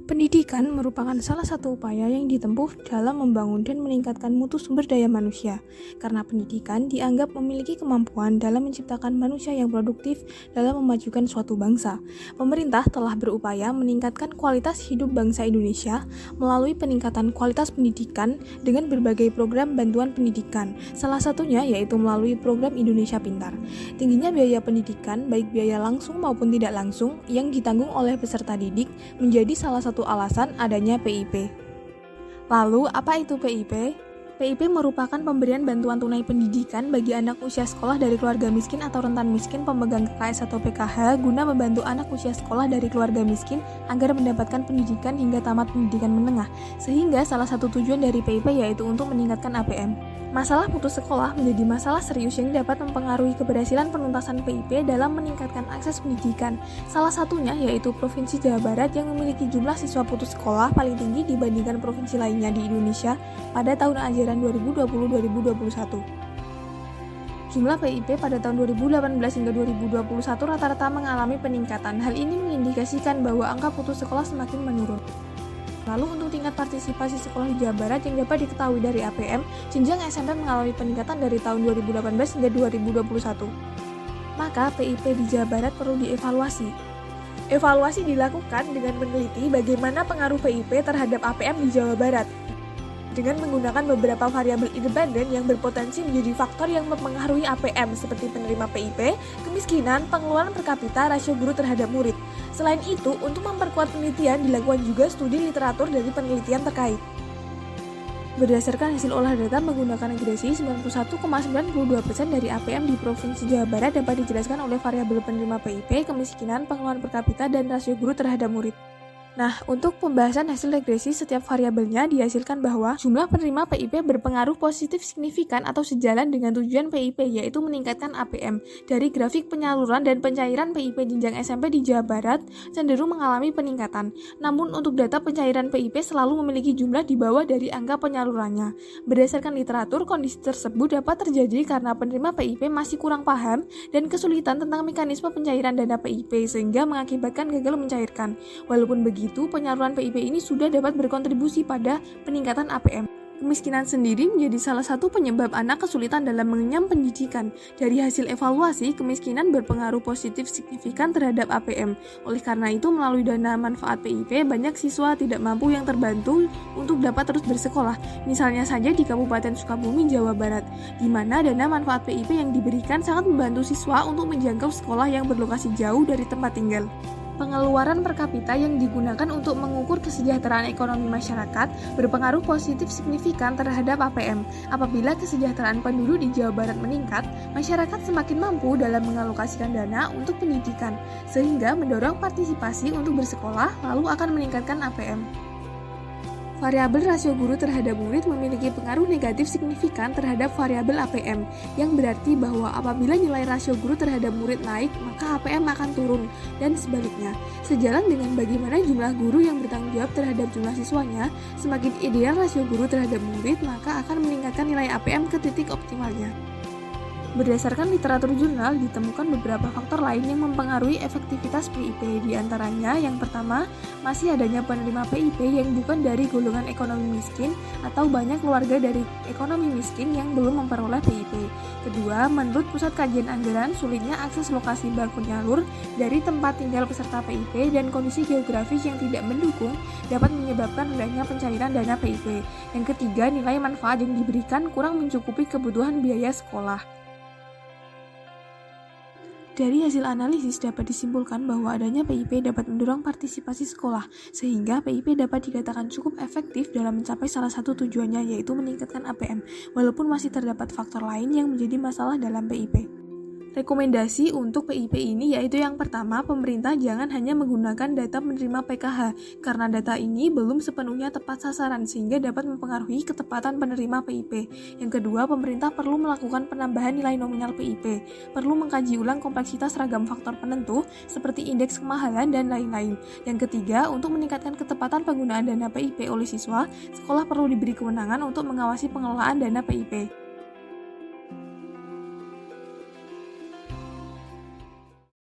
Pendidikan merupakan salah satu upaya yang ditempuh dalam membangun dan meningkatkan mutu sumber daya manusia, karena pendidikan dianggap memiliki kemampuan dalam menciptakan manusia yang produktif dalam memajukan suatu bangsa. Pemerintah telah berupaya meningkatkan kualitas hidup bangsa Indonesia melalui peningkatan kualitas pendidikan dengan berbagai program bantuan pendidikan, salah satunya yaitu melalui program Indonesia Pintar. Tingginya biaya pendidikan, baik biaya langsung maupun tidak langsung, yang ditanggung oleh peserta didik menjadi salah satu alasan adanya PIP. Lalu, apa itu PIP? PIP merupakan pemberian bantuan tunai pendidikan bagi anak usia sekolah dari keluarga miskin atau rentan miskin pemegang KKS atau PKH guna membantu anak usia sekolah dari keluarga miskin agar mendapatkan pendidikan hingga tamat pendidikan menengah, sehingga salah satu tujuan dari PIP yaitu untuk meningkatkan APM. Masalah putus sekolah menjadi masalah serius yang dapat mempengaruhi keberhasilan penuntasan PIP dalam meningkatkan akses pendidikan. Salah satunya yaitu Provinsi Jawa Barat yang memiliki jumlah siswa putus sekolah paling tinggi dibandingkan provinsi lainnya di Indonesia pada tahun ajaran 2020-2021. Jumlah PIP pada tahun 2018 hingga 2021 rata-rata mengalami peningkatan. Hal ini mengindikasikan bahwa angka putus sekolah semakin menurun. Lalu untuk tingkat partisipasi sekolah di Jawa Barat yang dapat diketahui dari APM, jenjang SMP mengalami peningkatan dari tahun 2018 hingga 2021. Maka PIP di Jawa Barat perlu dievaluasi. Evaluasi dilakukan dengan meneliti bagaimana pengaruh PIP terhadap APM di Jawa Barat dengan menggunakan beberapa variabel independen yang berpotensi menjadi faktor yang mempengaruhi APM seperti penerima PIP, kemiskinan, pengeluaran per kapita, rasio guru terhadap murid. Selain itu, untuk memperkuat penelitian dilakukan juga studi literatur dari penelitian terkait. Berdasarkan hasil olah data menggunakan agresi, 91,92% dari APM di Provinsi Jawa Barat dapat dijelaskan oleh variabel penerima PIP, kemiskinan, pengeluaran per kapita, dan rasio guru terhadap murid. Nah, untuk pembahasan hasil regresi setiap variabelnya dihasilkan bahwa jumlah penerima PIP berpengaruh positif signifikan atau sejalan dengan tujuan PIP yaitu meningkatkan APM. Dari grafik penyaluran dan pencairan PIP jenjang SMP di Jawa Barat cenderung mengalami peningkatan. Namun untuk data pencairan PIP selalu memiliki jumlah di bawah dari angka penyalurannya. Berdasarkan literatur, kondisi tersebut dapat terjadi karena penerima PIP masih kurang paham dan kesulitan tentang mekanisme pencairan dana PIP sehingga mengakibatkan gagal mencairkan. Walaupun begitu, penyaluran PIP ini sudah dapat berkontribusi pada peningkatan APM. Kemiskinan sendiri menjadi salah satu penyebab anak kesulitan dalam mengenyam pendidikan. Dari hasil evaluasi, kemiskinan berpengaruh positif signifikan terhadap APM. Oleh karena itu, melalui dana manfaat PIP, banyak siswa tidak mampu yang terbantu untuk dapat terus bersekolah. Misalnya saja di Kabupaten Sukabumi, Jawa Barat, di mana dana manfaat PIP yang diberikan sangat membantu siswa untuk menjangkau sekolah yang berlokasi jauh dari tempat tinggal. Pengeluaran per kapita yang digunakan untuk mengukur kesejahteraan ekonomi masyarakat berpengaruh positif signifikan terhadap APM. Apabila kesejahteraan penduduk di Jawa Barat meningkat, masyarakat semakin mampu dalam mengalokasikan dana untuk pendidikan, sehingga mendorong partisipasi untuk bersekolah lalu akan meningkatkan APM. Variabel rasio guru terhadap murid memiliki pengaruh negatif signifikan terhadap variabel APM, yang berarti bahwa apabila nilai rasio guru terhadap murid naik, maka APM akan turun, dan sebaliknya. Sejalan dengan bagaimana jumlah guru yang bertanggung jawab terhadap jumlah siswanya, semakin ideal rasio guru terhadap murid, maka akan meningkatkan nilai APM ke titik optimalnya. Berdasarkan literatur jurnal, ditemukan beberapa faktor lain yang mempengaruhi efektivitas PIP. Di antaranya, yang pertama, masih adanya penerima PIP yang bukan dari golongan ekonomi miskin atau banyak keluarga dari ekonomi miskin yang belum memperoleh PIP. Kedua, menurut Pusat Kajian Anggaran, sulitnya akses lokasi bank penyalur dari tempat tinggal peserta PIP dan kondisi geografis yang tidak mendukung dapat menyebabkan rendahnya pencairan dana PIP. Yang ketiga, nilai manfaat yang diberikan kurang mencukupi kebutuhan biaya sekolah. Dari hasil analisis dapat disimpulkan bahwa adanya PIP dapat mendorong partisipasi sekolah, sehingga PIP dapat dikatakan cukup efektif dalam mencapai salah satu tujuannya yaitu meningkatkan APM, walaupun masih terdapat faktor lain yang menjadi masalah dalam PIP. Rekomendasi untuk PIP ini yaitu yang pertama, pemerintah jangan hanya menggunakan data penerima PKH karena data ini belum sepenuhnya tepat sasaran sehingga dapat mempengaruhi ketepatan penerima PIP. Yang kedua, pemerintah perlu melakukan penambahan nilai nominal PIP, perlu mengkaji ulang kompleksitas ragam faktor penentu seperti indeks kemahalan dan lain-lain. Yang ketiga, untuk meningkatkan ketepatan penggunaan dana PIP oleh siswa, sekolah perlu diberi kewenangan untuk mengawasi pengelolaan dana PIP.